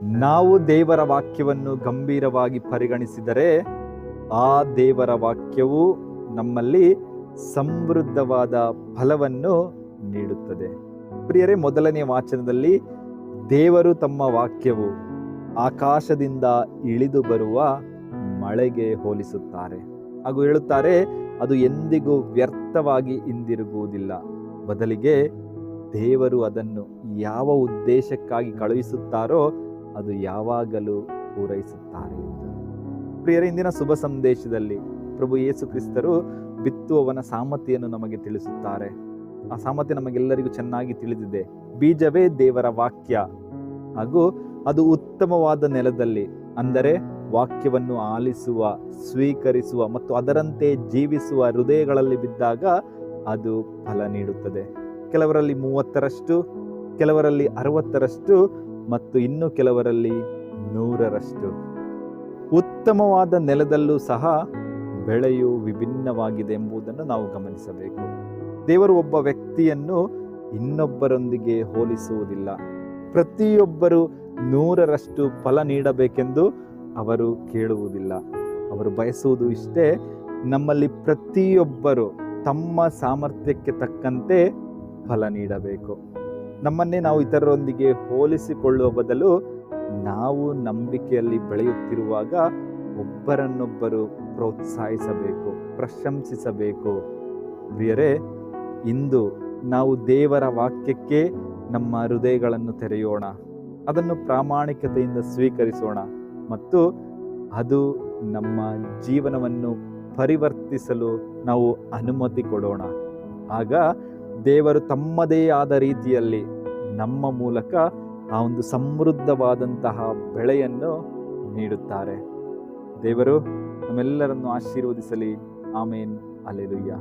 ನಾವು ದೇವರ ವಾಕ್ಯವನ್ನು ಗಂಭೀರವಾಗಿ ಪರಿಗಣಿಸಿದರೆ ಆ ದೇವರ ವಾಕ್ಯವು ನಮ್ಮಲ್ಲಿ ಸಮೃದ್ಧವಾದ ಫಲವನ್ನು ನೀಡುತ್ತದೆ. ಪ್ರಿಯರೇ, ಮೊದಲನೇ ವಾಚನದಲ್ಲಿ ದೇವರು ತಮ್ಮ ವಾಕ್ಯವು ಆಕಾಶದಿಂದ ಇಳಿದು ಬರುವ ಮಳೆಗೆ ಹೋಲಿಸುತ್ತಾರೆ ಹಾಗೂ ಹೇಳುತ್ತಾರೆ, ಅದು ಎಂದಿಗೂ ವ್ಯರ್ಥವಾಗಿ ಹಿಂದಿರುಗುವುದಿಲ್ಲ, ಬದಲಿಗೆ ದೇವರು ಅದನ್ನು ಯಾವ ಉದ್ದೇಶಕ್ಕಾಗಿ ಕಳುಹಿಸುತ್ತಾರೋ ಅದು ಯಾವಾಗಲೂ ಪೂರೈಸುತ್ತಾರೆ. ಪ್ರಿಯರೇ, ಇಂದಿನ ಶುಭ ಸಂದೇಶದಲ್ಲಿ ಪ್ರಭು ಯೇಸು ಕ್ರಿಸ್ತರು ಬಿತ್ತುವವನ ಸಾಮರ್ಥ್ಯವನ್ನು ನಮಗೆ ತಿಳಿಸುತ್ತಾರೆ. ಆ ಸಾಮರ್ಥ್ಯ ನಮಗೆಲ್ಲರಿಗೂ ಚೆನ್ನಾಗಿ ತಿಳಿದಿದೆ. ಬೀಜವೇ ದೇವರ ವಾಕ್ಯ ಹಾಗೂ ಅದು ಉತ್ತಮವಾದ ನೆಲದಲ್ಲಿ, ಅಂದರೆ ವಾಕ್ಯವನ್ನು ಆಲಿಸುವ, ಸ್ವೀಕರಿಸುವ ಮತ್ತು ಅದರಂತೆ ಜೀವಿಸುವ ಹೃದಯಗಳಲ್ಲಿ ಬಿದ್ದಾಗ ಅದು ಫಲ ನೀಡುತ್ತದೆ. ಕೆಲವರಲ್ಲಿ 30ರಷ್ಟು, ಕೆಲವರಲ್ಲಿ 60ರಷ್ಟು ಮತ್ತು ಇನ್ನು ಕೆಲವರಲ್ಲಿ 100ರಷ್ಟು. ಉತ್ತಮವಾದ ನೆಲದಲ್ಲೂ ಸಹ ಬೆಳೆಯು ವಿಭಿನ್ನವಾಗಿದೆ ಎಂಬುದನ್ನು ನಾವು ಗಮನಿಸಬೇಕು. ದೇವರು ಒಬ್ಬ ವ್ಯಕ್ತಿಯನ್ನು ಇನ್ನೊಬ್ಬರೊಂದಿಗೆ ಹೋಲಿಸುವುದಿಲ್ಲ. ಪ್ರತಿಯೊಬ್ಬರು 100ರಷ್ಟು ಫಲ ನೀಡಬೇಕೆಂದು ಅವರು ಕೇಳುವುದಿಲ್ಲ. ಅವರು ಬಯಸುವುದು ಇಷ್ಟೇ, ನಮ್ಮಲ್ಲಿ ಪ್ರತಿಯೊಬ್ಬರು ತಮ್ಮ ಸಾಮರ್ಥ್ಯಕ್ಕೆ ತಕ್ಕಂತೆ ಫಲ ನೀಡಬೇಕು. ನಮ್ಮನ್ನೇ ನಾವು ಇತರರೊಂದಿಗೆ ಹೋಲಿಸಿಕೊಳ್ಳುವ ಬದಲು ನಾವು ನಂಬಿಕೆಯಲ್ಲಿ ಬೆಳೆಯುತ್ತಿರುವಾಗ ಒಬ್ಬರನ್ನೊಬ್ಬರು ಪ್ರೋತ್ಸಾಹಿಸಬೇಕು, ಪ್ರಶಂಸಿಸಬೇಕು. ಪ್ರಿಯರೇ, ಇಂದು ನಾವು ದೇವರ ವಾಕ್ಯಕ್ಕೆ ನಮ್ಮ ಹೃದಯಗಳನ್ನು ತೆರೆಯೋಣ, ಅದನ್ನು ಪ್ರಾಮಾಣಿಕತೆಯಿಂದ ಸ್ವೀಕರಿಸೋಣ ಮತ್ತು ಅದು ನಮ್ಮ ಜೀವನವನ್ನು ಪರಿವರ್ತಿಸಲು ನಾವು ಅನುಮತಿ ಕೊಡೋಣ. ಆಗ ದೇವರು ತಮ್ಮದೇ ಆದ ರೀತಿಯಲ್ಲಿ ನಮ್ಮ ಮೂಲಕ ಆ ಒಂದು ಸಮೃದ್ಧವಾದಂತಹ ಬೆಳೆಯನ್ನು ನೀಡುತ್ತಾರೆ. ದೇವರು ನಮ್ಮೆಲ್ಲರನ್ನು ಆಶೀರ್ವದಿಸಲಿ. ಆಮೇನ್. ಹಲ್ಲೆಲೂಯಾ.